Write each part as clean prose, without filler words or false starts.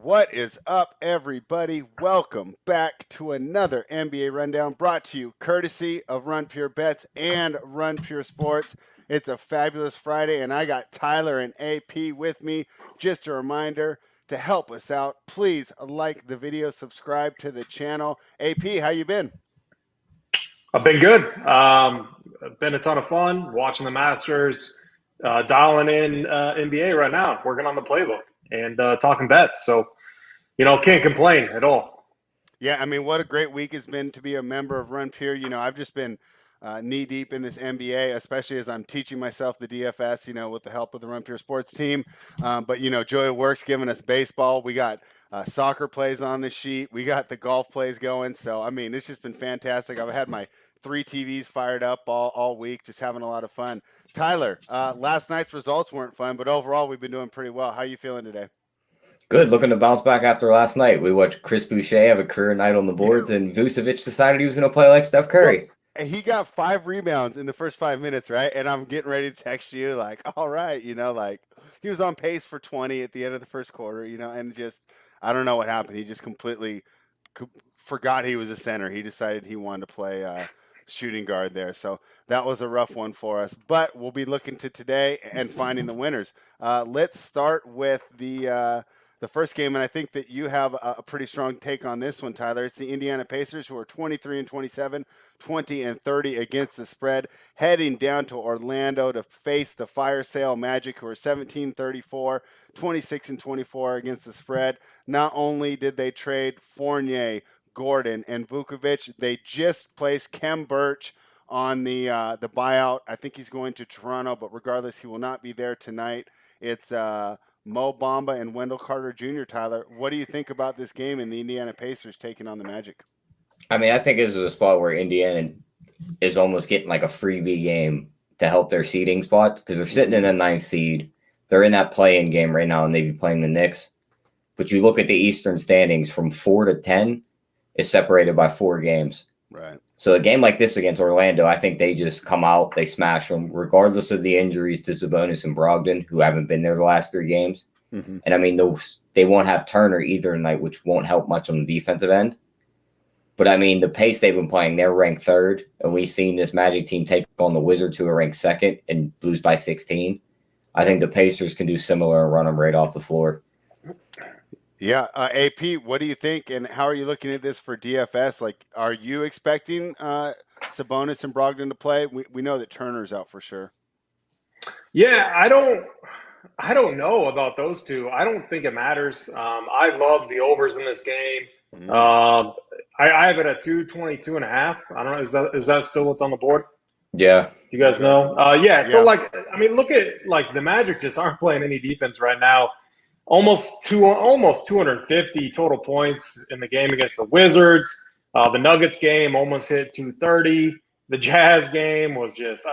What is up, everybody? Welcome back to another NBA Rundown brought to you courtesy of Run Pure Bets and Run Pure Sports. It's a fabulous Friday, and I got Tyler and AP with me. Just a reminder to help us out, please like the video, subscribe to the channel. AP, how you been? I've been good. Been a ton of fun watching the Masters, dialing in NBA right now, working on the playbook and talking bets. So, can't complain at all. Yeah, I mean, what a great week it's been to be a member of Run Pure. I've just been knee deep in this NBA, especially as I'm teaching myself the DFS, with the help of the Run Pure Sports team. But Joy Works giving us baseball. We got soccer plays on the sheet. We got the golf plays going. So, I mean, it's just been fantastic. I've had my three TVs fired up all week, just having a lot of fun. Tyler, last night's results weren't fun, but overall, we've been doing pretty well. How are you feeling today? Good. Looking to bounce back after last night. We watched Chris Boucher have a career night on the boards, and Vucevic decided he was going to play like Steph Curry. Well, he got 5 rebounds in the first 5 minutes, right? And I'm getting ready to text you, like, all right, like he was on pace for 20 at the end of the first quarter, and just, I don't know what happened. He just completely forgot he was a center. He decided he wanted to play shooting guard there. So that was a rough one for us. But we'll be looking to today and finding the winners. Let's start with the first game, and I think that you have a pretty strong take on this one, Tyler. It's the Indiana Pacers, who are 23-27, 20-30 against the spread, heading down to Orlando to face the Fire Sale Magic, who are 17-34, 26-24 against the spread. Not only did they trade Fournier, Gordon, and Vukovic, they just placed Kem Birch on the buyout. I think he's going to Toronto, but regardless, he will not be there tonight. It's Mo Bamba and Wendell Carter Jr., Tyler. What do you think about this game and the Indiana Pacers taking on the Magic? I mean, I think this is a spot where Indiana is almost getting like a freebie game to help their seeding spots because they're sitting in a ninth seed. They're in that play-in game right now, and they'd be playing the Knicks. But you look at the Eastern standings from 4 to 10 is separated by 4 games. Right. So a game like this against Orlando, I think they just come out, they smash them, regardless of the injuries to Sabonis and Brogdon, who haven't been there the last 3 games. Mm-hmm. And I mean, they won't have Turner either tonight, which won't help much on the defensive end. But I mean, the pace they've been playing, they're ranked 3rd, and we've seen this Magic team take on the Wizards, who are ranked 2nd, and lose by 16. I think the Pacers can do similar and run them right off the floor. Yeah, AP, what do you think, and how are you looking at this for DFS? Like, are you expecting Sabonis and Brogdon to play? We know that Turner's out for sure. Yeah, I don't know about those two. I don't think it matters. I love the overs in this game. Mm-hmm. I have it at 222.5. I don't know. Is that still what's on the board? Yeah. You guys know? Yeah. So look at like the Magic just aren't playing any defense right now. Almost 250 total points in the game against the Wizards. The Nuggets game almost hit 230. The Jazz game was just,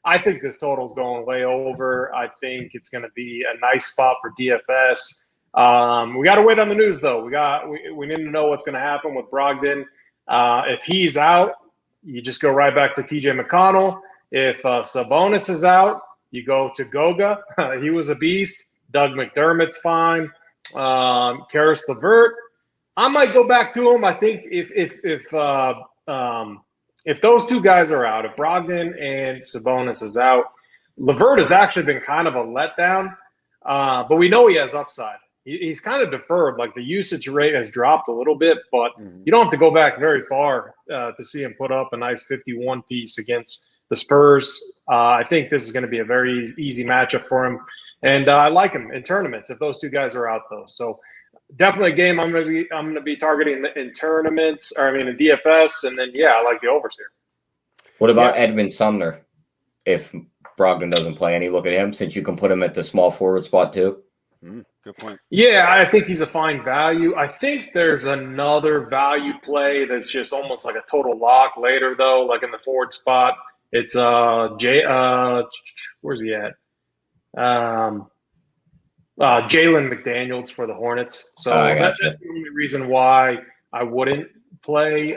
I think this total's going way over. I think it's going to be a nice spot for DFS. We got to wait on the news, though. We need to know what's going to happen with Brogdon. If he's out, you just go right back to TJ McConnell. If Sabonis is out, you go to Goga. He was a beast. Doug McDermott's fine. Karis LeVert, I might go back to him. I think if those two guys are out, if Brogdon and Sabonis is out, LeVert has actually been kind of a letdown, but we know he has upside. He's kind of deferred. Like the usage rate has dropped a little bit, but you don't have to go back very far to see him put up a nice 51 piece against the Spurs. I think this is going to be a very easy matchup for him. And I like him in tournaments if those two guys are out, though. So definitely a game I'm going to be targeting in tournaments, in DFS, and then I like the overs here. What about Edmund Sumner? If Brogdon doesn't play any, look at him since you can put him at the small forward spot too. Good point. Yeah, I think he's a fine value. I think there's another value play that's just almost like a total lock later, though, like in the forward spot. It's where's he at? Jalen McDaniels for the Hornets. So that's the only reason why I wouldn't play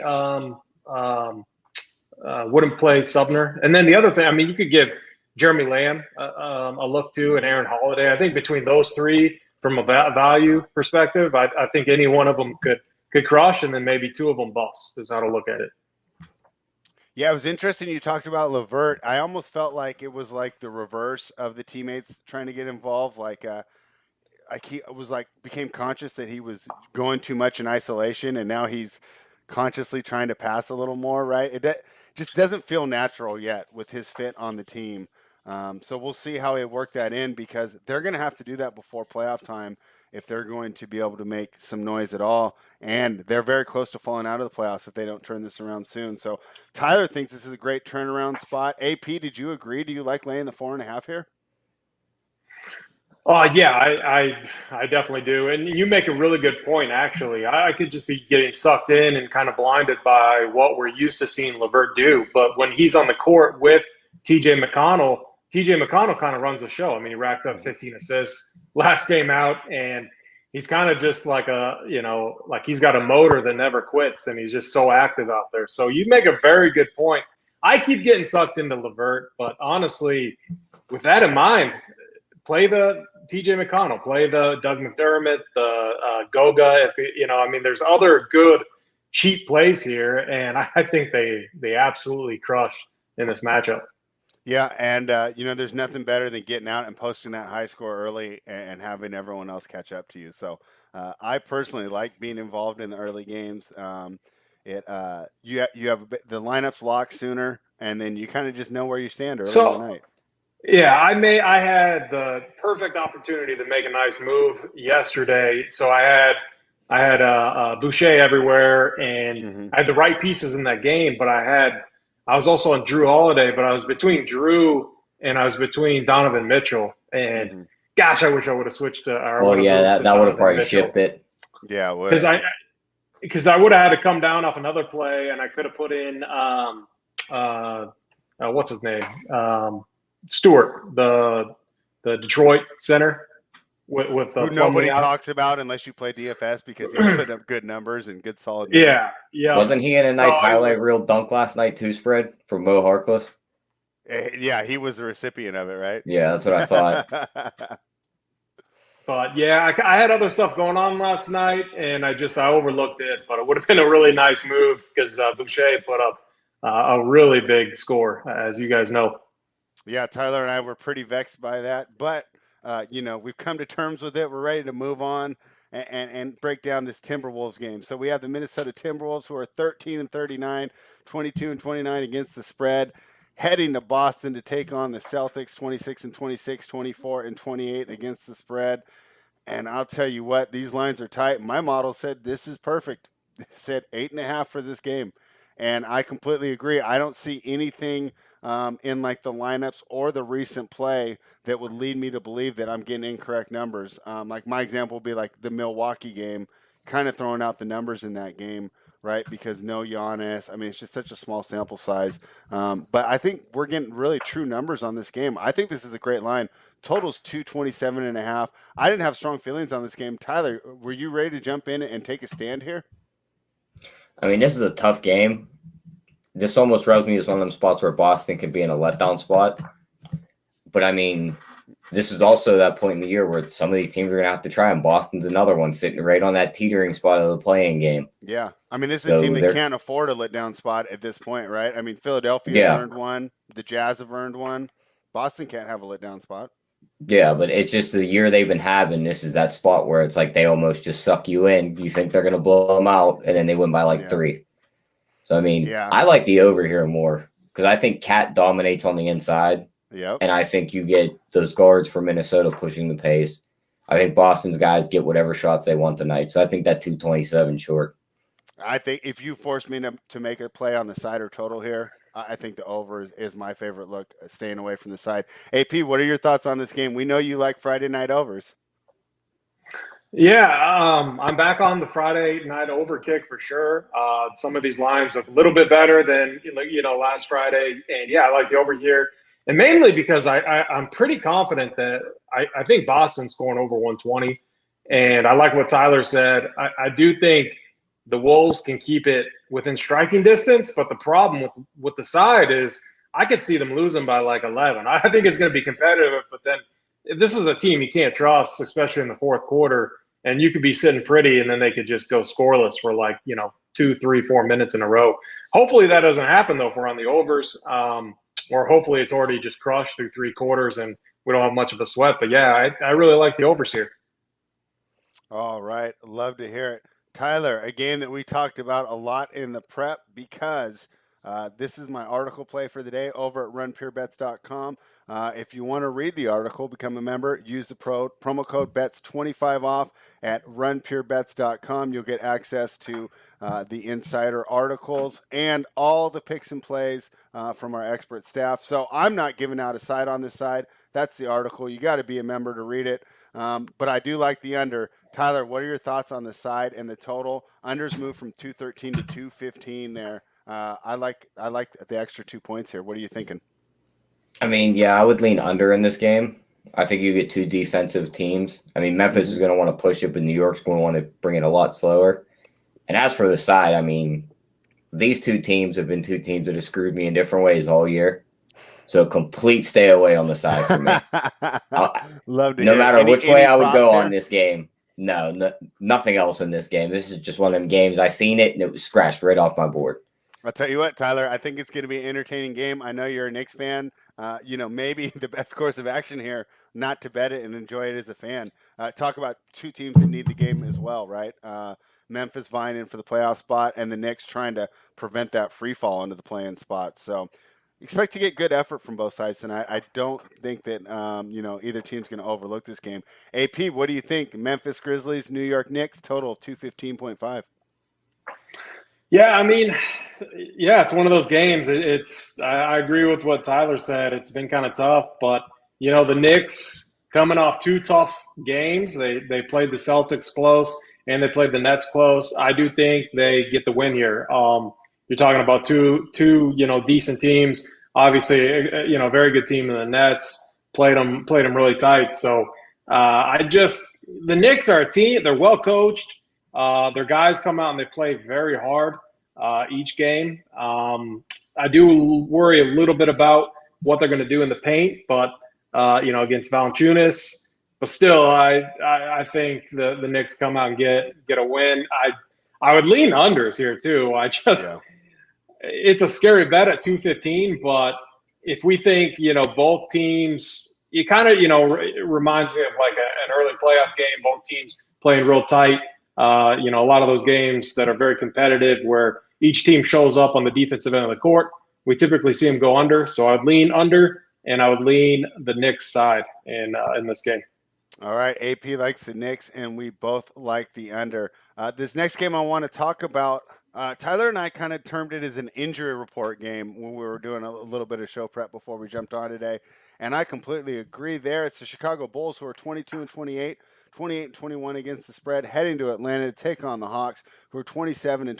Sumner. And then the other thing, you could give Jeremy Lamb a look too, and Aaron Holiday. I think between those three, from a value perspective. I think any one of them could crush, and then maybe two of them bust is how to look at it. Yeah, it was interesting you talked about LeVert. I almost felt like it was like the reverse of the teammates trying to get involved. Like he was like became conscious that he was going too much in isolation, and now he's consciously trying to pass a little more. Right? Just doesn't feel natural yet with his fit on the team. So we'll see how they work that in, because they're going to have to do that before playoff time if they're going to be able to make some noise at all. And they're very close to falling out of the playoffs if they don't turn this around soon. So Tyler thinks this is a great turnaround spot. AP, did you agree? Do you like laying the 4.5 here? Yeah, I definitely do. And you make a really good point, actually. I could just be getting sucked in and kind of blinded by what we're used to seeing LeVert do. But when he's on the court with TJ McConnell kind of runs the show. I mean, he racked up 15 assists last game out, and he's kind of just like like he's got a motor that never quits, and he's just so active out there. So you make a very good point. I keep getting sucked into LeVert, but honestly, with that in mind, play the TJ McConnell, play the Doug McDermott, the Goga. There's other good cheap plays here, and I think they absolutely crush in this matchup. Yeah, and there's nothing better than getting out and posting that high score early and having everyone else catch up to you. So I personally like being involved in the early games. You have the lineups locked sooner, and then you kind of just know where you stand early in the night. Yeah, I had the perfect opportunity to make a nice move yesterday. So I had Boucher everywhere, and I had the right pieces in that game. But I was also on Drew Holiday, but I was between Drew and I was between Donovan Mitchell. And gosh, I wish I would have switched to. That would have probably shipped it. Yeah, because I would have had to come down off another play, and I could have put in what's his name. Stewart, the Detroit center, with who nobody talks about unless you play DFS, because he put up good numbers and good solid numbers. Yeah. Wasn't he in a nice highlight reel dunk last night too? Spread for Mo Harkless. Yeah, he was the recipient of it, right? Yeah, that's what I thought. But yeah, I had other stuff going on last night, and I overlooked it. But it would have been a really nice move because Boucher put up a really big score, as you guys know. Yeah, Tyler and I were pretty vexed by that, but we've come to terms with it. We're ready to move on and break down this Timberwolves game. So we have the Minnesota Timberwolves, who are 13-39, 22-29 against the spread, heading to Boston to take on the Celtics, 26-26, 24-28 against the spread. And I'll tell you what, these lines are tight. My model said this is perfect. It said 8.5 for this game, and I completely agree. I don't see anything in like the lineups or the recent play that would lead me to believe that I'm getting incorrect numbers. Like my example would be like the Milwaukee game, kind of throwing out the numbers in that game, right? Because no Giannis. I mean, it's just such a small sample size. But I think we're getting really true numbers on this game. I think this is a great line. Total's 227.5. I didn't have strong feelings on this game. Tyler, were you ready to jump in and take a stand here? I mean, this is a tough game. This almost rubs me as one of them spots where Boston could be in a letdown spot. But, I mean, this is also that point in the year where some of these teams are going to have to try, and Boston's another one sitting right on that teetering spot of the playing game. Yeah. I mean, this is a team that can't afford a letdown spot at this point, right? I mean, Philadelphia has earned one. The Jazz have earned one. Boston can't have a letdown spot. Yeah, but it's just the year they've been having. This is that spot where it's like they almost just suck you in. You think they're going to blow them out, and then they win by 3. So, I mean, I like the over here more because I think Cat dominates on the inside. Yep. And I think you get those guards from Minnesota pushing the pace. I think Boston's guys get whatever shots they want tonight. So I think that 227 short. I think if you force me to make a play on the side or total here, I think the over is my favorite look, staying away from the side. AP, what are your thoughts on this game? We know you like Friday night overs. Yeah, I'm back on the Friday night over kick for sure. Some of these lines are a little bit better than last Friday, and yeah, I like the over here, and mainly because I'm pretty confident that I think Boston's scoring over 120, and I like what Tyler said. I do think the Wolves can keep it within striking distance, but the problem with the side is I could see them losing by 11. I think it's going to be competitive, but then this is a team you can't trust, especially in the fourth quarter. And you could be sitting pretty, and then they could just go scoreless for 2, 3, 4 minutes in a row. Hopefully that doesn't happen, though, if we're on the overs. Or hopefully it's already just crushed through 3 quarters and we don't have much of a sweat. But, yeah, I really like the overs here. All right. Love to hear it. Tyler, a game that we talked about a lot in the prep because this is my article play for the day over at runpurebets.com. If you want to read the article, become a member, use the promo code BETS25 off at runpurebets.com. You'll get access to the insider articles and all the picks and plays from our expert staff. So I'm not giving out a side on this side. That's the article. You got to be a member to read it. But I do like the under. Tyler, what are your thoughts on the side and the total? Unders moved from 213 to 215 there. I like the extra 2 points here. What are you thinking? I mean, yeah, I would lean under in this game. I think you get 2 defensive teams. I mean, Memphis is going to want to push it, but New York's going to want to bring it a lot slower. And as for the side, I mean, these 2 teams have been 2 teams that have screwed me in different ways all year. So complete stay away on the side for me. Love to no hear matter any, which way I would go here? on this game. No, nothing else in this game. This is just one of them games. I seen it and it was scratched right off my board. I'll tell you what, Tyler, I think it's going to be an entertaining game. I know you're a Knicks fan. Maybe the best course of action here, not to bet it and enjoy it as a fan. Talk about 2 teams that need the game as well, right? Memphis vying in for the playoff spot and the Knicks trying to prevent that free fall into the play-in spot. So expect to get good effort from both sides tonight. I don't think that, either team's going to overlook this game. AP, what do you think? Memphis Grizzlies, New York Knicks, total of 215.5. Yeah, I mean, it's one of those games. I agree with what Tyler said. It's been kind of tough, but the Knicks coming off 2 tough games. They played the Celtics close and they played the Nets close. I do think they get the win here. You're talking about two decent teams. Obviously, a very good team in the Nets played them really tight. So the Knicks are a team. They're well coached. Their guys come out and they play very hard each game. I do worry a little bit about what they're going to do in the paint, but against Valanciunas. But still, I think the Knicks come out and get a win. I would lean unders here too. It's a scary bet at 215, but if we think both teams, it kind of it reminds me of like an early playoff game. Both teams playing real tight. A lot of those games that are very competitive where each team shows up on the defensive end of the court. We typically see them go under. So I'd lean under, and I would lean the Knicks side in this game. All right, AP likes the Knicks, and we both like the under. This next game I want to talk about, Tyler and I kind of termed it as an injury report game when we were doing a little bit of show prep before we jumped on today, and I completely agree there. It's the Chicago Bulls who are 22-28. 28-21 against the spread, heading to Atlanta to take on the Hawks, who are 27-25,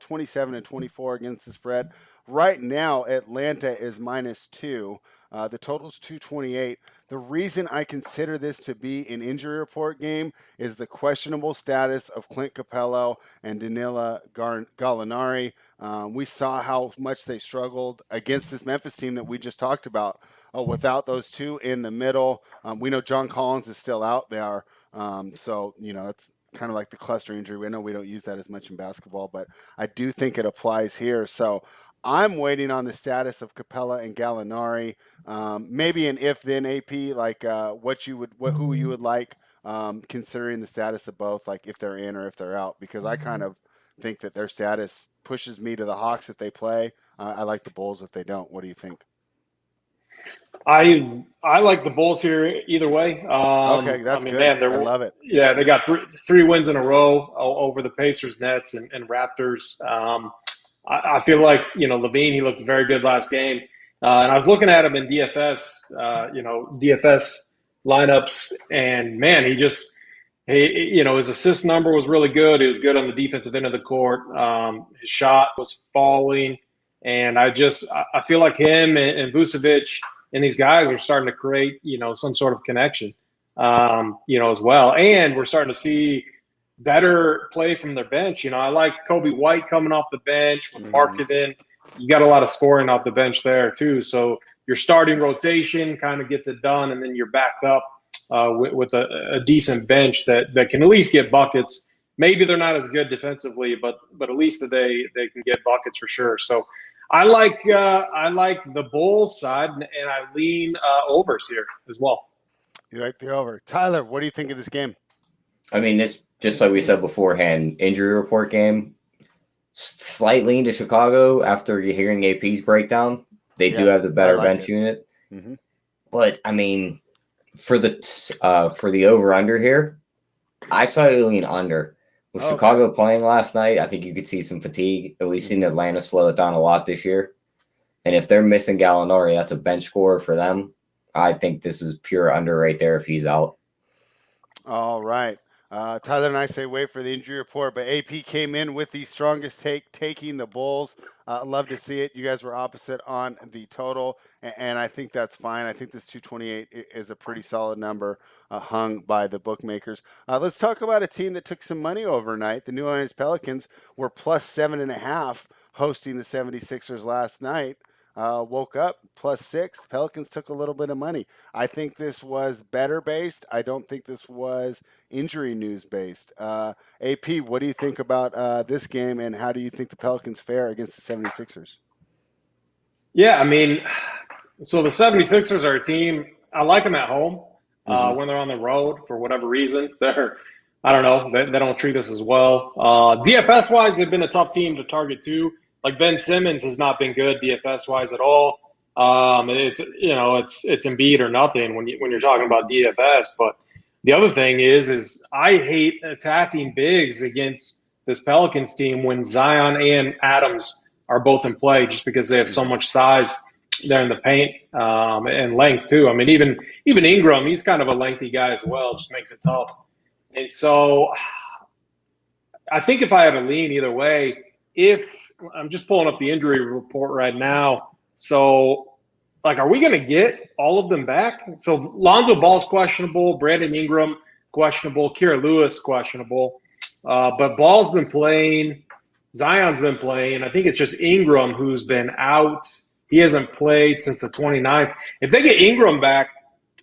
27-24 against the spread. Right now, Atlanta is -2. The total's 228. The reason I consider this to be an injury report game is the questionable status of Clint Capello and Danilo Gallinari. We saw how much they struggled against this Memphis team that we just talked about. Without those 2 in the middle, we know John Collins is still out there. It's kind of like the cluster injury. We know we don't use that as much in basketball, but I do think it applies here. So I'm waiting on the status of Capella and Gallinari. Maybe an if-then AP, like who you would like, considering the status of both, like if they're in or if they're out, because I kind of think that their status pushes me to the Hawks if they play. I like the Bulls if they don't. What do you think? I like the Bulls here either way. Okay, that's good. Man, I love it. Yeah, they got three wins in a row over the Pacers, Nets, and Raptors. I feel like Levine, he looked very good last game, and I was looking at him in DFS, DFS lineups, and man, his assist number was really good. He was good on the defensive end of the court. His shot was falling, and I feel like him and Vucevic and these guys are starting to create, some sort of connection, as well. And we're starting to see better play from their bench. I like Kobe White coming off the bench with Markkanen. You got a lot of scoring off the bench there too. So your starting rotation kind of gets it done, and then you're backed up with a decent bench that can at least get buckets. Maybe they're not as good defensively, but at least they can get buckets for sure. So I like the Bulls side, and I lean overs here as well. You like the over. Tyler, what do you think of this game? I mean, this, just like we said beforehand, injury report game, slight lean to Chicago after hearing AP's breakdown. They do have the better bench unit. Mm-hmm. But, I mean, for the over-under here, I slightly lean under. With Chicago playing last night, I think you could see some fatigue. We've seen Atlanta slow it down a lot this year. And if they're missing Gallinari, that's a bench scorer for them. I think this is pure under right there if he's out. All right. Tyler and I say wait for the injury report, but AP came in with the strongest take, taking the Bulls. Love to see it. You guys were opposite on the total, and I think that's fine. I think this 228 is a pretty solid number hung by the bookmakers. Let's talk about a team that took some money overnight. The New Orleans Pelicans were plus 7.5 hosting the 76ers last night. Woke up plus 6. Pelicans took a little bit of money. I think this was better based. I don't think this was injury news based. AP, what do you think about this game, and how do you think the Pelicans fare against the 76ers? Yeah, I mean, so the 76ers are a team, I like them at home. When they're on the road, for whatever reason, I don't know, they don't treat us as well. DFS-wise, they've been a tough team to target too. Like Ben Simmons has not been good DFS-wise at all. It's Embiid or nothing when you're talking about DFS. But the other thing is I hate attacking bigs against this Pelicans team when Zion and Adams are both in play, just because they have so much size there in the paint and length too. I mean, even Ingram, he's kind of a lengthy guy as well. Just makes it tough. And so I think if I had a lean either way, if I'm just pulling up the injury report right now. So, are we going to get all of them back? So, Lonzo Ball's questionable, Brandon Ingram questionable, Kira Lewis questionable. But Ball's been playing, Zion's been playing. I think it's just Ingram who's been out. He hasn't played since the 29th. If they get Ingram back,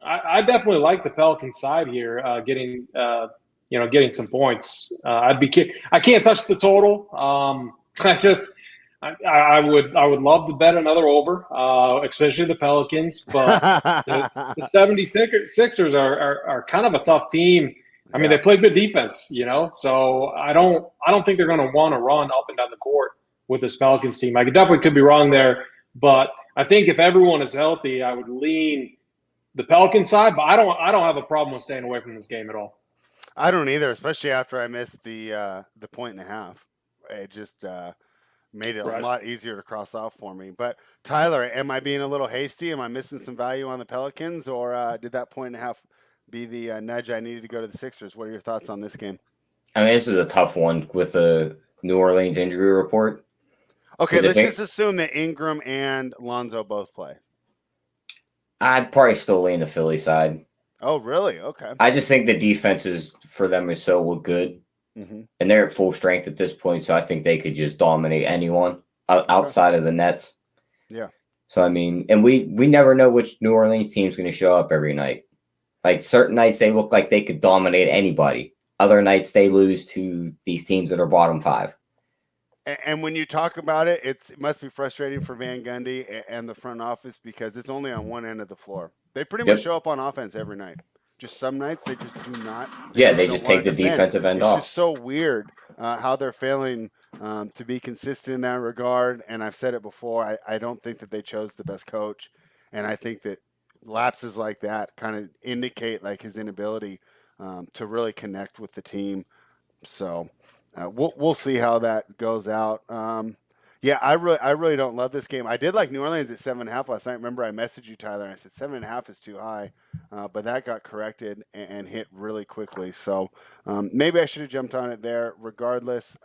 I definitely like the Pelicans side here, getting some points. I can't touch the total. I would love to bet another over, especially the Pelicans. But the 76ers are kind of a tough team. I mean, they play good defense, So I don't think they're going to want to run up and down the court with this Pelicans team. I definitely could be wrong there, but I think if everyone is healthy, I would lean the Pelicans side. But I don't have a problem with staying away from this game at all. I don't either, especially after I missed the 1.5. It just made it a lot easier to cross off for me. But Tyler, am I being a little hasty? Am I missing some value on the Pelicans, or did that 1.5 be the nudge I needed to go to the Sixers? What are your thoughts on this game? I mean, this is a tough one with the New Orleans injury report. Okay, let's just assume that Ingram and Lonzo both play. I'd probably still lean the Philly side. Oh, really? Okay. I just think the defenses for them is so good. Mm-hmm. And they're at full strength at this point, so I think they could just dominate anyone outside of the Nets. Yeah. So, I mean, and we never know which New Orleans team's going to show up every night. Like, certain nights they look like they could dominate anybody. Other nights they lose to these teams that are bottom 5. And when you talk about it, it must be frustrating for Van Gundy and the front office because it's only on one end of the floor. They pretty much show up on offense every night. Just some nights they just do not. They just take the defensive end off. It's just so weird how they're failing to be consistent in that regard. And I've said it before. I don't think that they chose the best coach, and I think that lapses like that kind of indicate like his inability to really connect with the team. So we'll see how that goes out. Yeah, I really don't love this game. I did like New Orleans at 7.5 last night. Remember, I messaged you, Tyler, and I said 7.5 is too high, but that got corrected and hit really quickly. So maybe I should have jumped on it there. Regardless,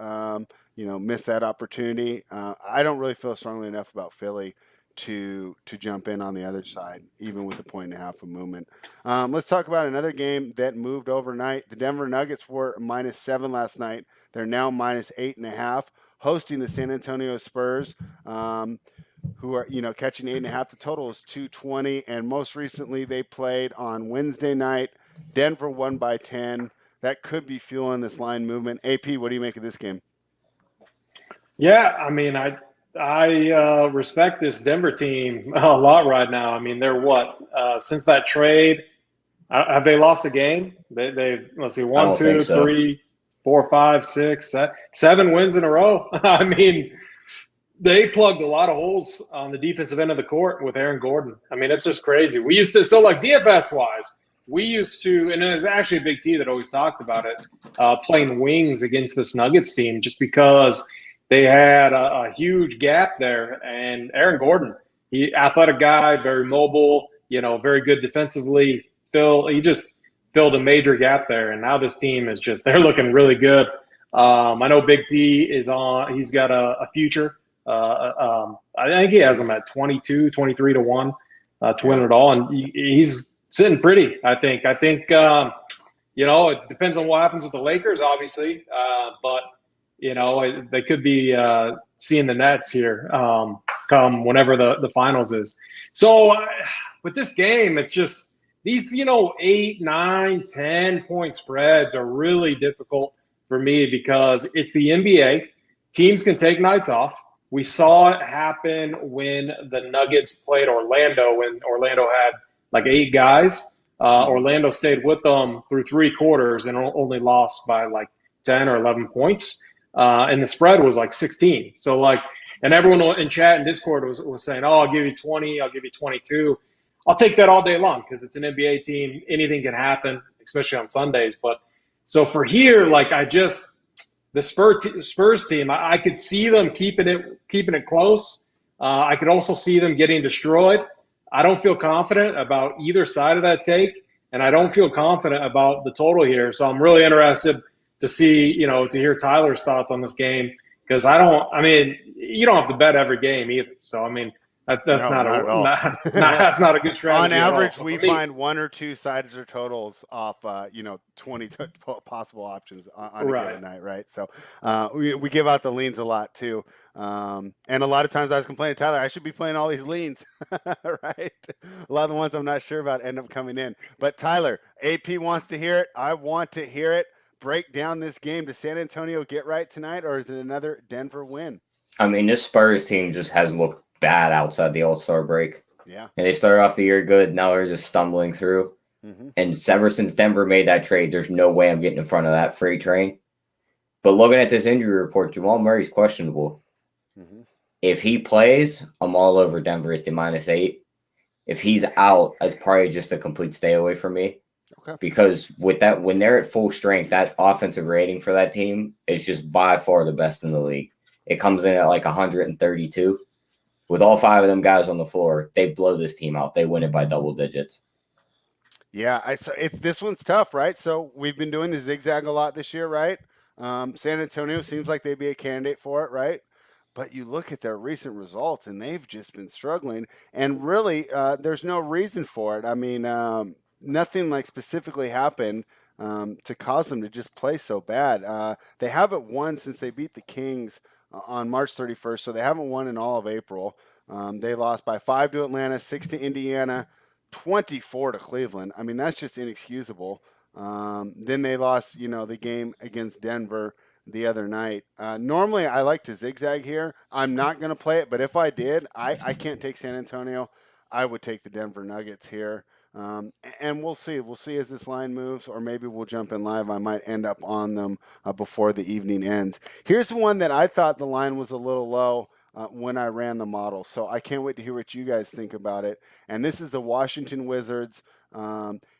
missed that opportunity. I don't really feel strongly enough about Philly to jump in on the other side, even with a 1.5 of movement. Let's talk about another game that moved overnight. The Denver Nuggets were -7 last night. They're now -8.5. Hosting the San Antonio Spurs, who are, catching 8.5. The total is 220. And most recently, they played on Wednesday night Denver won by 10. That could be fueling this line movement. AP, what do you make of this game? Yeah, I mean, I respect this Denver team a lot right now. I mean, they're since that trade, have they lost a game? They let's see, I one, don't think two, so. 3, 4, 5, 6, 7 wins in a row. I mean, they plugged a lot of holes on the defensive end of the court with Aaron Gordon. I mean, it's just crazy. We used to, so like DFS wise, we used to, and it was actually Big T that always talked about it, playing wings against this Nuggets team just because they had a huge gap there. And Aaron Gordon, he athletic guy, very mobile, very good defensively. He just filled a major gap there. And now this team is they're looking really good. I know Big T is on, he's got a future. I think he has him at 22, 23 to 1 to win it all. And he's sitting pretty, I think. I think, it depends on what happens with the Lakers, obviously. But, they could be seeing the Nets here come whenever the finals is. So with this game, it's just these, 8, 9, 10-point spreads are really difficult for me because it's the NBA. Teams can take nights off. We saw it happen when the Nuggets played Orlando, when Orlando had like 8 guys. Orlando stayed with them through 3 quarters and only lost by like 10 or 11 points. And the spread was like 16. So and everyone in chat and Discord was saying, oh, I'll give you 20, I'll give you 22. I'll take that all day long because it's an NBA team. Anything can happen, especially on Sundays. But so for here, the Spurs team, I could see them keeping it close. I could also see them getting destroyed. I don't feel confident about either side of that take, and I don't feel confident about the total here. So I'm really interested to see, to hear Tyler's thoughts on this game because you don't have to bet every game either. So that's not a good strategy. On average, we find 1 or 2 sides or totals off 20 possible options on a given night, right? So we give out the leans a lot too, and a lot of times I was complaining to Tyler, I should be playing all these leans, right? A lot of the ones I'm not sure about end up coming in. But Tyler, AP wants to hear it. I want to hear it. Break down this game. Does San Antonio get right tonight, or is it another Denver win? I mean, this Spurs team just has looked bad outside the All-Star break. Yeah. And they started off the year good. Now they're just stumbling through. Mm-hmm. And ever since Denver made that trade, there's no way I'm getting in front of that freight train. But looking at this injury report, Jamal Murray's questionable. Mm-hmm. If he plays, I'm all over Denver at the -8. If he's out, it's probably just a complete stay away from me. Okay. Because with that, when they're at full strength, that offensive rating for that team is just by far the best in the league. It comes in at like 132. With all 5 of them guys on the floor, they blow this team out. They win it by double digits. Yeah, this one's tough, right? So we've been doing the zigzag a lot this year, right? San Antonio seems like they'd be a candidate for it, right? But you look at their recent results, and they've just been struggling. And really, there's no reason for it. I mean, nothing specifically happened to cause them to just play so bad. They haven't won since they beat the Kings on March 31st, so they haven't won in all of April. They lost by 5 to Atlanta, 6 to Indiana, 24 to Cleveland. I mean, that's just inexcusable. Then they lost, the game against Denver the other night. Normally, I like to zigzag here. I'm not going to play it, but if I did, I can't take San Antonio. I would take the Denver Nuggets here. And we'll see. We'll see as this line moves, or maybe we'll jump in live. I might end up on them before the evening ends. Here's one that I thought the line was a little low when I ran the model. So I can't wait to hear what you guys think about it. And this is the Washington Wizards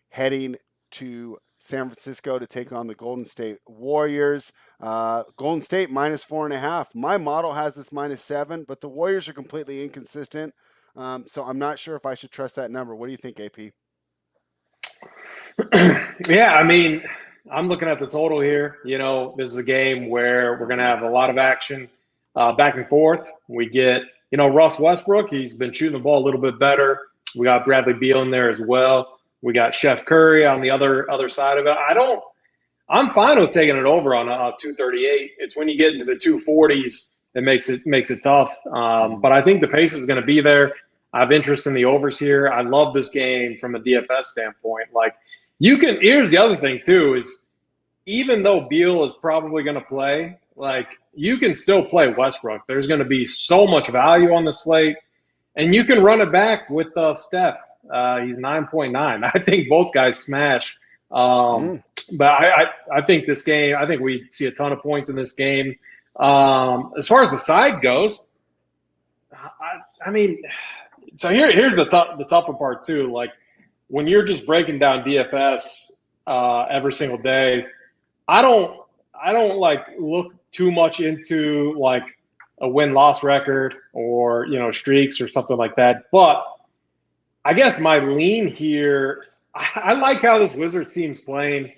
heading to San Francisco to take on the Golden State Warriors. Golden State -4.5. My model has this -7, but the Warriors are completely inconsistent. So I'm not sure if I should trust that number. What do you think, AP? Yeah, I'm looking at the total here. This is a game where we're going to have a lot of action back and forth. We get, Russ Westbrook. He's been shooting the ball a little bit better. We got Bradley Beal in there as well. We got Chef Curry on the other side of it. I'm fine with taking it over on 238. It's when you get into the 240s that makes it tough. But I think the pace is going to be there. I have interest in the overs here. I love this game from a DFS standpoint. Here's the other thing too is even though Beal is probably going to play, like you can still play Westbrook. There's going to be so much value on the slate, and you can run it back with Steph. He's 9.9. I think both guys smash. But I think this game, I think we see a ton of points in this game. As far as the side goes, I mean, so here's the tougher part too. Like when you're just breaking down DFS every single day, I don't like look too much into like a win-loss record or streaks or something like that. But I guess my lean here, I like how this Wizards team's playing.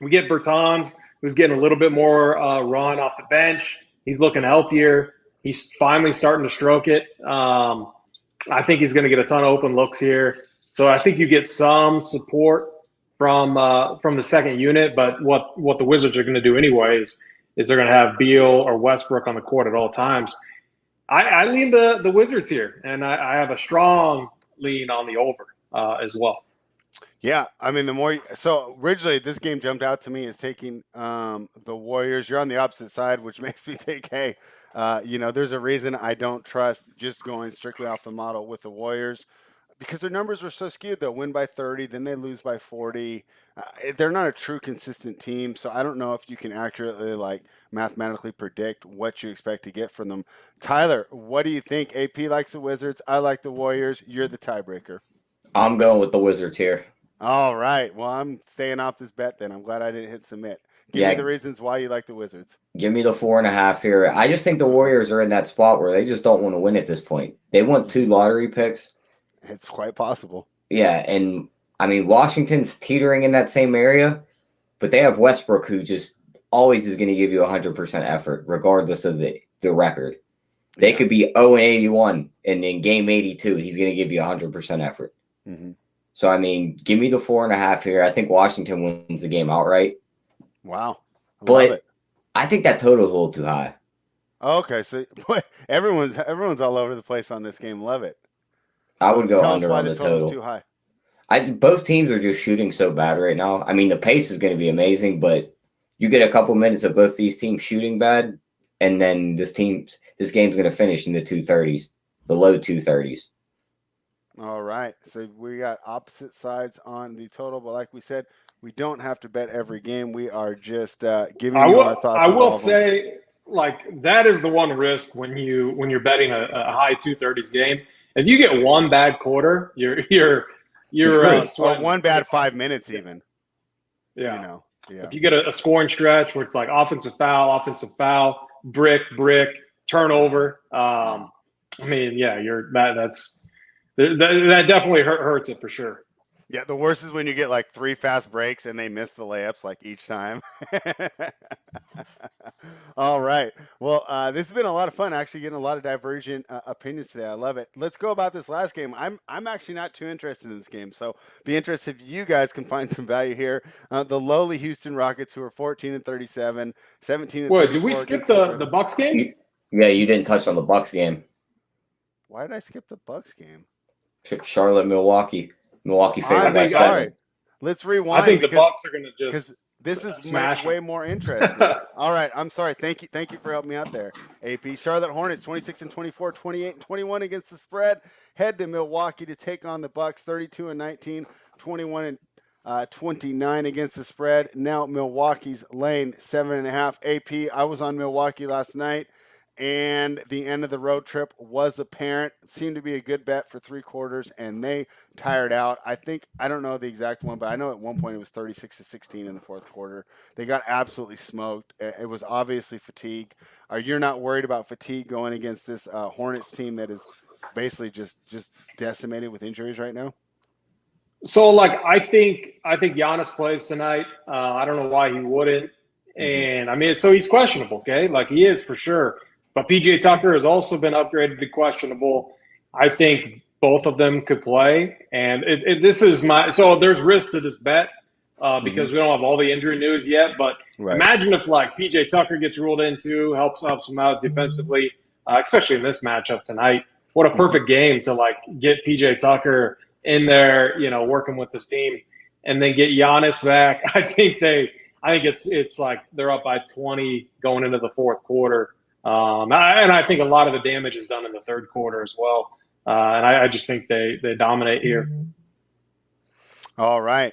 We get Bertans, who's getting a little bit more run off the bench. He's looking healthier. He's finally starting to stroke it. I think he's going to get a ton of open looks here. So I think you get some support from the second unit. But what the Wizards are going to do anyways is they're going to have Beal or Westbrook on the court at all times. I lean the Wizards here, and I have a strong lean on the over as well. Yeah, I mean, so originally this game jumped out to me as taking the Warriors. You're on the opposite side, which makes me think, hey, there's a reason I don't trust just going strictly off the model with the Warriors because their numbers were so skewed. They'll win by 30, then they lose by 40. They're not a true consistent team, so I don't know if you can accurately mathematically predict what you expect to get from them. Tyler, what do you think? AP likes the Wizards. I like the Warriors. You're the tiebreaker. I'm going with the Wizards here. All right. Well, I'm staying off this bet then. I'm glad I didn't hit submit. Give me the reasons why you like the Wizards. Give me the 4.5 here. I just think the Warriors are in that spot where they just don't want to win at this point. They want 2 lottery picks. It's quite possible. Yeah, and I mean, Washington's teetering in that same area, but they have Westbrook who just always is going to give you 100% effort, regardless of the record. They could be 0-81, and in game 82, he's going to give you 100% effort. Mm-hmm. So, I mean, give me the 4.5 here. I think Washington wins the game outright. Wow. Love it. I think that total is a little too high. Okay, so everyone's all over the place on this game. Love it. I would go Tell under us why on the total's total. Too high. Both teams are just shooting so bad right now. I mean, the pace is going to be amazing, but you get a couple minutes of both these teams shooting bad, and then this game's going to finish in the 230s, the low 230s. All right. So we got opposite sides on the total, but like we said, we don't have to bet every game. We are just giving you our thoughts. I will say, that is the one risk when you're betting a high 230s game. If you get one bad quarter, you're or one bad 5 minutes even. Yeah. Yeah. If you get a scoring stretch where it's like offensive foul, brick, turnover. That definitely hurts it for sure. Yeah, the worst is when you get 3 fast breaks and they miss the layups each time. All right. Well, this has been a lot of fun. Actually, getting a lot of divergent opinions today. I love it. Let's go about this last game. I'm actually not too interested in this game, so be interested if you guys can find some value here. The lowly Houston Rockets, who are 14-37, 17. Wait, did we skip the Bucks game? Yeah, you didn't touch on the Bucks game. Why did I skip the Bucks game? Charlotte, Milwaukee favored by 7. Sorry. Let's rewind. I think the Bucks are going to just this is smash way more interesting. All right, I'm sorry. Thank you for helping me out there, AP. Charlotte Hornets 26-24, 28-21 against the spread. Head to Milwaukee to take on the Bucks 32-19, 21-29 against the spread. Now Milwaukee's laying 7.5. AP, I was on Milwaukee last night, and the end of the road trip was apparent. It seemed to be a good bet for 3 quarters, and they tired out. I don't know the exact one, but I know at one point it was 36-16 in the fourth quarter. They got absolutely smoked. It was obviously fatigue. You're not worried about fatigue going against this Hornets team that is basically just decimated with injuries right now? So, I think Giannis plays tonight. I don't know why he wouldn't. And, so he's questionable, okay? He is for sure. But PJ Tucker has also been upgraded to questionable. I think both of them could play. And so there's risk to this bet because we don't have all the injury news yet. But imagine if PJ Tucker gets ruled in too, helps him out defensively, especially in this matchup tonight. What a perfect game to get PJ Tucker in there, working with this team. and then get Giannis back, I think it's like they're up by 20 going into the fourth quarter. And I think a lot of the damage is done in the third quarter as well. And I just think they dominate here. All right.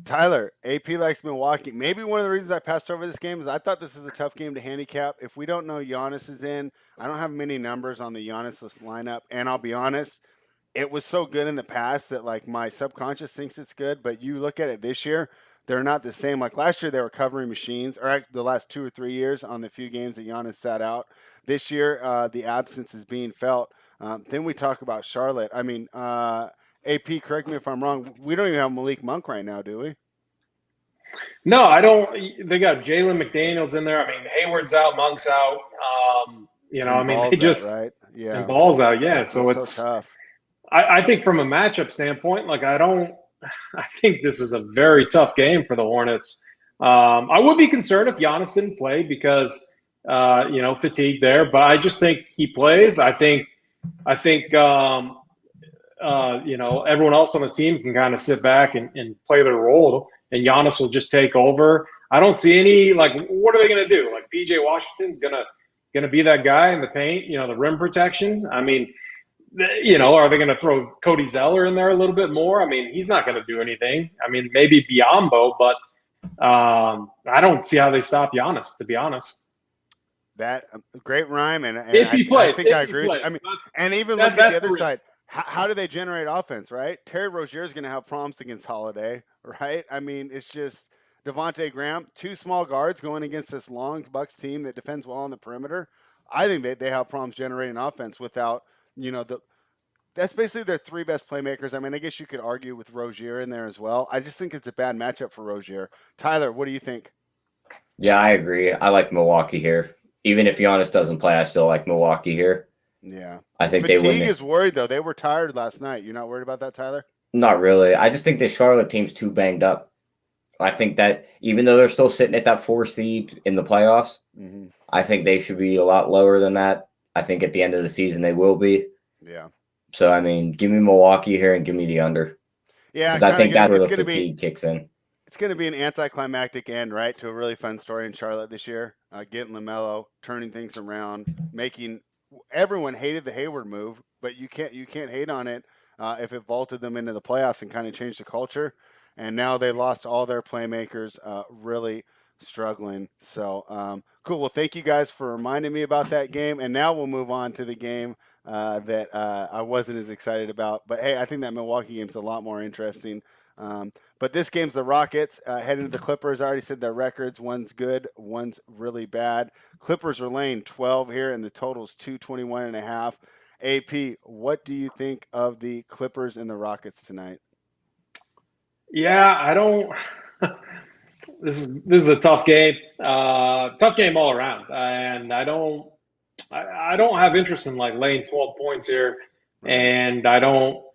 Tyler, AP likes Milwaukee. Maybe one of the reasons I passed over this game is I thought this was a tough game to handicap. If we don't know Giannis is in, I don't have many numbers on the Giannis lineup. And I'll be honest, it was so good in the past that like my subconscious thinks it's good. But you look at it this year, they're not the same. Like last year, they were covering machines, or the last 2 or 3 years on the few games that Giannis sat out. This year, the absence is being felt. Then we talk about Charlotte. I mean, AP, correct me if I'm wrong. We don't even have Malik Monk right now, do we? No, I don't. They got Jalen McDaniels in there. I mean, Hayward's out, Monk's out. They just right? Yeah, and Ball's out. Yeah, so it's so tough. I think from a matchup standpoint, like I think this is a very tough game for the Hornets. I would be concerned if Giannis didn't play because fatigue there, but I just think he plays. I think everyone else on the team can kind of sit back and play their role, and Giannis will just take over. I don't see any, like, what are they going to do? Like, PJ Washington's gonna be that guy in the paint, the rim protection. I mean, are they going to throw Cody Zeller in there a little bit more? I mean, he's not going to do anything. I mean, maybe Biyombo, but I don't see how they stop Giannis, to be honest. That great rhyme, and if he plays, I think I agree. I mean, and even look at the other side. How do they generate offense, right? Terry Rozier is going to have problems against Holiday, right? I mean, it's just Devontae Graham, 2 small guards going against this long Bucks team that defends well on the perimeter. I think they have problems generating offense without, that's basically their 3 best playmakers. I mean, I guess you could argue with Rozier in there as well. I just think it's a bad matchup for Rozier. Tyler, what do you think? Yeah, I agree. I like Milwaukee here. Even if Giannis doesn't play, I still like Milwaukee here. Yeah. I think Fatigue they win this. is worried, though. They were tired last night. You're not worried about that, Tyler? Not really. I just think the Charlotte team's too banged up. I think that even though they're still sitting at that 4 seed in the playoffs, I think they should be a lot lower than that. I think at the end of the season they will be. Yeah. So, I mean, give me Milwaukee here and give me the under. Yeah. Because I think that's where the fatigue kicks in. It's going to be an anticlimactic end, right, to a really fun story in Charlotte this year. Getting LaMelo, turning things around, making everyone hated the Hayward move, but you can't hate on it if it vaulted them into the playoffs and kind of changed the culture. And now they lost all their playmakers, really struggling. So cool. Well, thank you guys for reminding me about that game. And now we'll move on to the game that I wasn't as excited about. But hey, I think that Milwaukee game's a lot more interesting. But this game's the Rockets heading to the Clippers. I already said their records. One's good, one's really bad. Clippers are laying 12 here, and the total's 221.5. AP, what do you think of the Clippers and the Rockets tonight? Yeah, I don't. This is a tough game. Tough game all around, and I don't have interest in like laying 12 points here, and I don't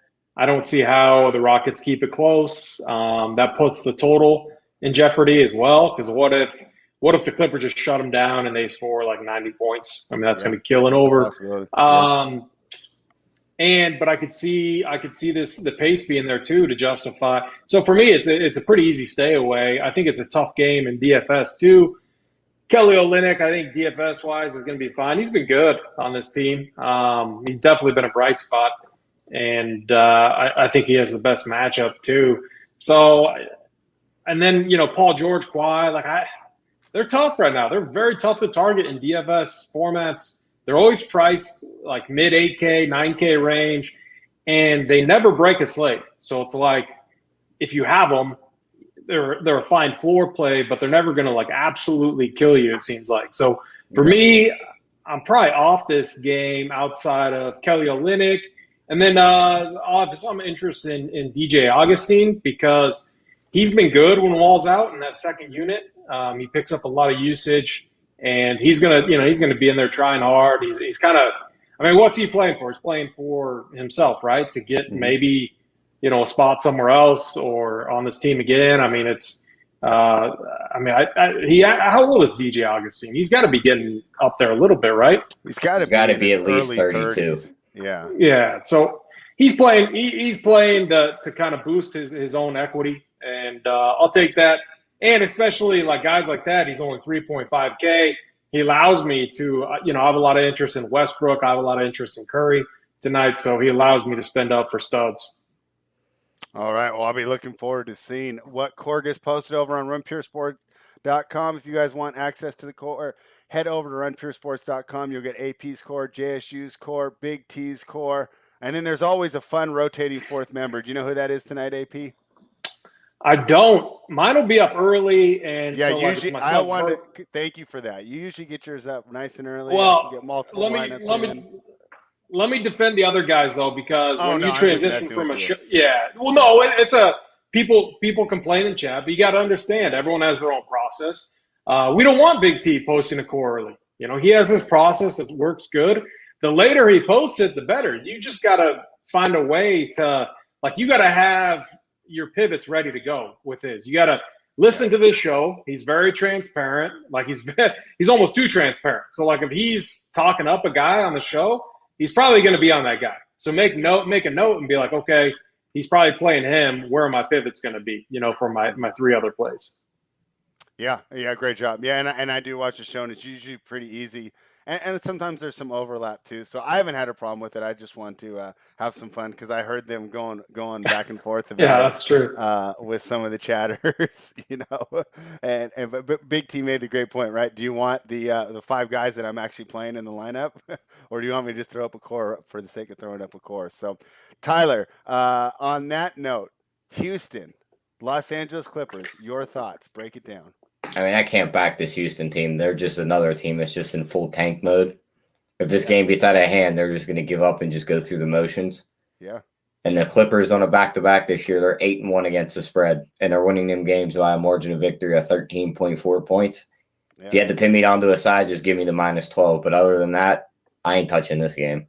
see how the Rockets keep it close. That puts the total in jeopardy as well. Because what if the Clippers just shut them down and they score like 90 points? I mean, that's going to kill an over. But I could see the pace being there too to justify. So for me, it's a pretty easy stay away. I think it's a tough game in DFS too. Kelly Olynyk, I think DFS wise is going to be fine. He's been good on this team. He's definitely been a bright spot, and I think he has the best matchup too. So, and then Paul George, Kawhi, they're tough right now. They're very tough to target in DFS formats. They're always priced like mid 8K, 9K range, and they never break a slate. So it's like if you have them, they're a fine floor play, but they're never going to like absolutely kill you, it seems like. So for me, I'm probably off this game outside of Kelly Olynyk. And then I'll have some interest in DJ Augustine because he's been good when Wall's out in that second unit. He picks up a lot of usage. And he's gonna be in there trying hard. He's kind of, I mean, what's he playing for? He's playing for himself, right? To get maybe, a spot somewhere else or on this team again. I mean, it's, how old is DJ Augustine? He's got to be getting up there a little bit, right? He's got to be at least 32. 30s. Yeah. Yeah. So he's playing. He's playing to kind of boost his own equity, and I'll take that. And especially like guys like that, he's only 3.5K. He allows me to, I have a lot of interest in Westbrook. I have a lot of interest in Curry tonight, so he allows me to spend up for studs. All right. Well, I'll be looking forward to seeing what core gets posted over on runpuresports.com. If you guys want access to the core, head over to runpuresports.com. You'll get AP's core, JSU's core, Big T's core, and then there's always a fun rotating fourth member. Do you know who that is tonight, AP? I don't. Mine will be up early, and yeah, so usually I want to thank you for that. You usually get yours up nice and early. Well, I can get multiple let me defend the other guys though, because when you transition from a show, it's a people complain in chat, but you got to understand everyone has their own process. We don't want Big T posting a core early. He has this process that works good. The later he posts it, the better. You just got to find a way to you got to have your pivots ready to go with his. You got to listen to this show. He's very transparent. He's almost too transparent. So if he's talking up a guy on the show, he's probably going to be on that guy. So make a note and be like, okay, he's probably playing him. Where are my pivots going to be, for my three other plays? Yeah, great job. Yeah, and I do watch the show, and it's usually pretty easy. And sometimes there's some overlap too. So I haven't had a problem with it. I just want to have some fun because I heard them going back and forth about that's true. With some of the chatters, but Big T made the great point, right? Do you want the five guys that I'm actually playing in the lineup, or do you want me to just throw up a core for the sake of throwing up a core? So, Tyler, on that note, Houston, Los Angeles Clippers, your thoughts? Break it down. I mean, I can't back this Houston team. They're just another team that's just in full tank mode. If this game gets out of hand, they're just going to give up and just go through the motions. Yeah. And the Clippers on a back-to-back this year, they're 8-1 against the spread, and they're winning them games by a margin of victory of 13.4 points. Yeah. If you had to pin me down to a side, just give me the -12. But other than that, I ain't touching this game.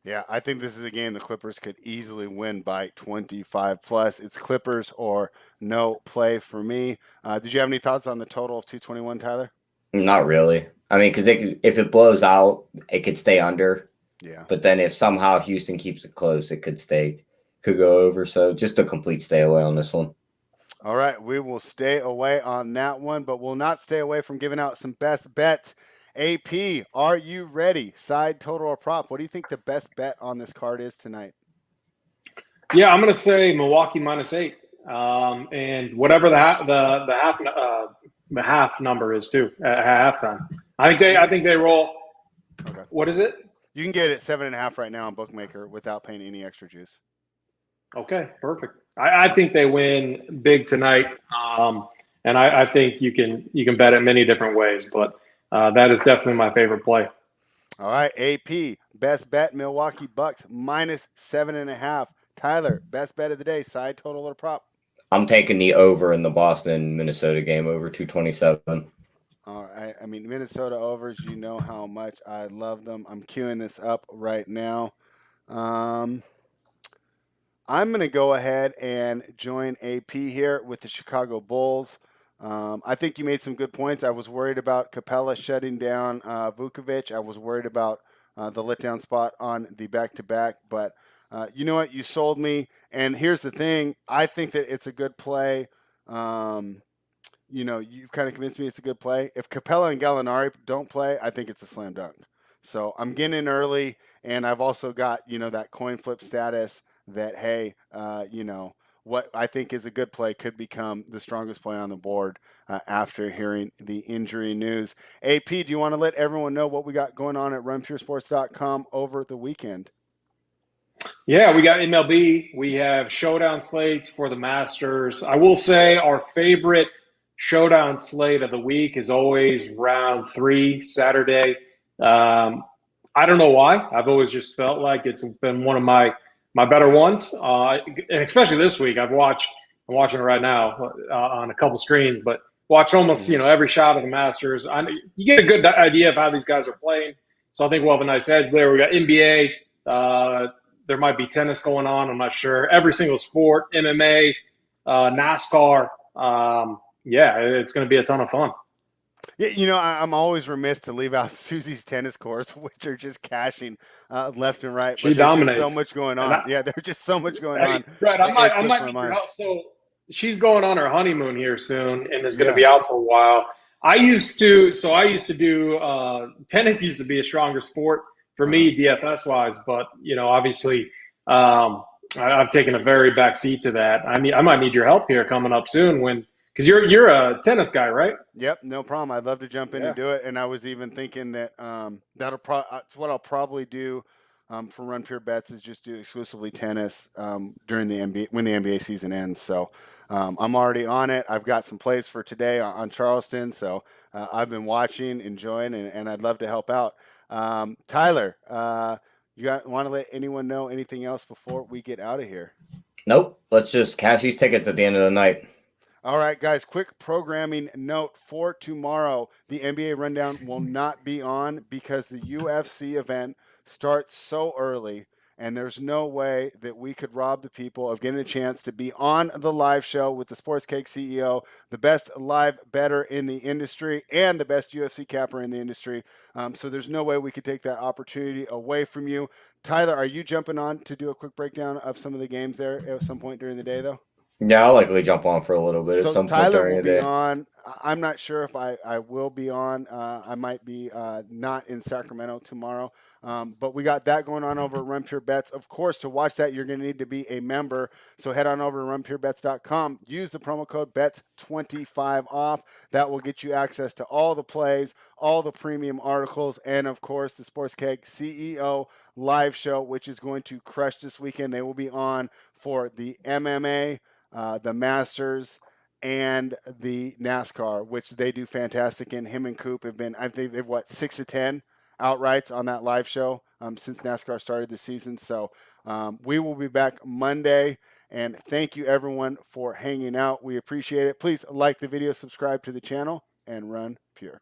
Yeah, I think this is a game the Clippers could easily win by 25+. It's Clippers or no play for me. Did you have any thoughts on the total of 221, Tyler? Not really. I mean, because if it blows out, it could stay under. Yeah. But then if somehow Houston keeps it close, it could go over. So just a complete stay away on this one. All right, we will stay away on that one, but we'll not stay away from giving out some best bets. AP, are you ready? Side, total, or prop? What do you think the best bet on this card is tonight? Yeah, I'm going to say Milwaukee -8, and whatever the half number is too at halftime. I think they roll. Okay. What is it? You can get it 7.5 right now on Bookmaker without paying any extra juice. Okay, perfect. I think they win big tonight, and I think you can bet it many different ways, but. That is definitely my favorite play. All right, AP, best bet, Milwaukee Bucks -7.5. Tyler, best bet of the day, side, total, or prop? I'm taking the over in the Boston-Minnesota game, over 227. All right, I mean, Minnesota overs, you know how much I love them. I'm queuing this up right now. I'm going to go ahead and join AP here with the Chicago Bulls. I think you made some good points. I was worried about Capella shutting down Vukovic. I was worried about the letdown spot on the back-to-back. But you know what? You sold me. And here's the thing. I think that it's a good play. You've kind of convinced me it's a good play. If Capella and Gallinari don't play, I think it's a slam dunk. So I'm getting in early. And I've also got, that coin flip status that, hey, what I think is a good play could become the strongest play on the board after hearing the injury news. AP, do you want to let everyone know what we got going on at runpuresports.com over the weekend? Yeah, we got MLB. We have showdown slates for the Masters. I will say our favorite showdown slate of the week is always round 3, Saturday. I don't know why. I've always just felt like it's been one of my better ones, and especially this week. I'm watching it right now on a couple screens, but watch almost every shot of the Masters. You get a good idea of how these guys are playing, so I think we'll have a nice edge there. We got NBA. There might be tennis going on. I'm not sure. Every single sport, MMA, NASCAR. It's going to be a ton of fun. Yeah, I'm always remiss to leave out Susie's tennis courts, which are just cashing left and right. She But there's just so much dominates. going And on. Yeah, there's just so much going hey, on. Brett, It I slips might my need your mind. help. So she's going on her honeymoon here soon and is going to Yeah. be out for a while. I used to do tennis used to be a stronger sport for me DFS wise, but obviously I've taken a very back seat to that. I might need your help here coming up soon because you're a tennis guy, right? Yep, no problem. I'd love to jump in and Yeah. do it. And I was even thinking that that's what I'll probably do for Run Pure Bets is just do exclusively tennis during the NBA when the NBA season ends. So I'm already on it. I've got some plays for today on Charleston. So I've been watching, enjoying, and I'd love to help out. Tyler, you want to let anyone know anything else before we get out of here? Nope. Let's just cash these tickets at the end of the night. All right, guys, quick programming note for tomorrow. The NBA Rundown will not be on because the UFC event starts so early, and there's no way that we could rob the people of getting a chance to be on the live show with the Sports Keg CEO, the best live bettor in the industry, and the best UFC capper in the industry. So there's no way we could take that opportunity away from you. Tyler, are you jumping on to do a quick breakdown of some of the games there at some point during the day, though? Yeah, I'll likely jump on for a little bit at So some point Tyler during will the be day. on. I'm not sure if I will be on. I might be not in Sacramento tomorrow. But we got that going on over at Run Pure Bets. Of course, to watch that, you're going to need to be a member. So head on over to runpurebets.com. Use the promo code BETS25 off. That will get you access to all the plays, all the premium articles, and of course, the Sports Keg CEO live show, which is going to crush this weekend. They will be on for the MMA, the Masters, and the NASCAR, which they do fantastic in. Him and Coop have been, I think they've 6 of 10 outrights on that live show since NASCAR started the season. So we will be back Monday. And thank you everyone for hanging out. We appreciate it. Please like the video, subscribe to the channel, and run pure.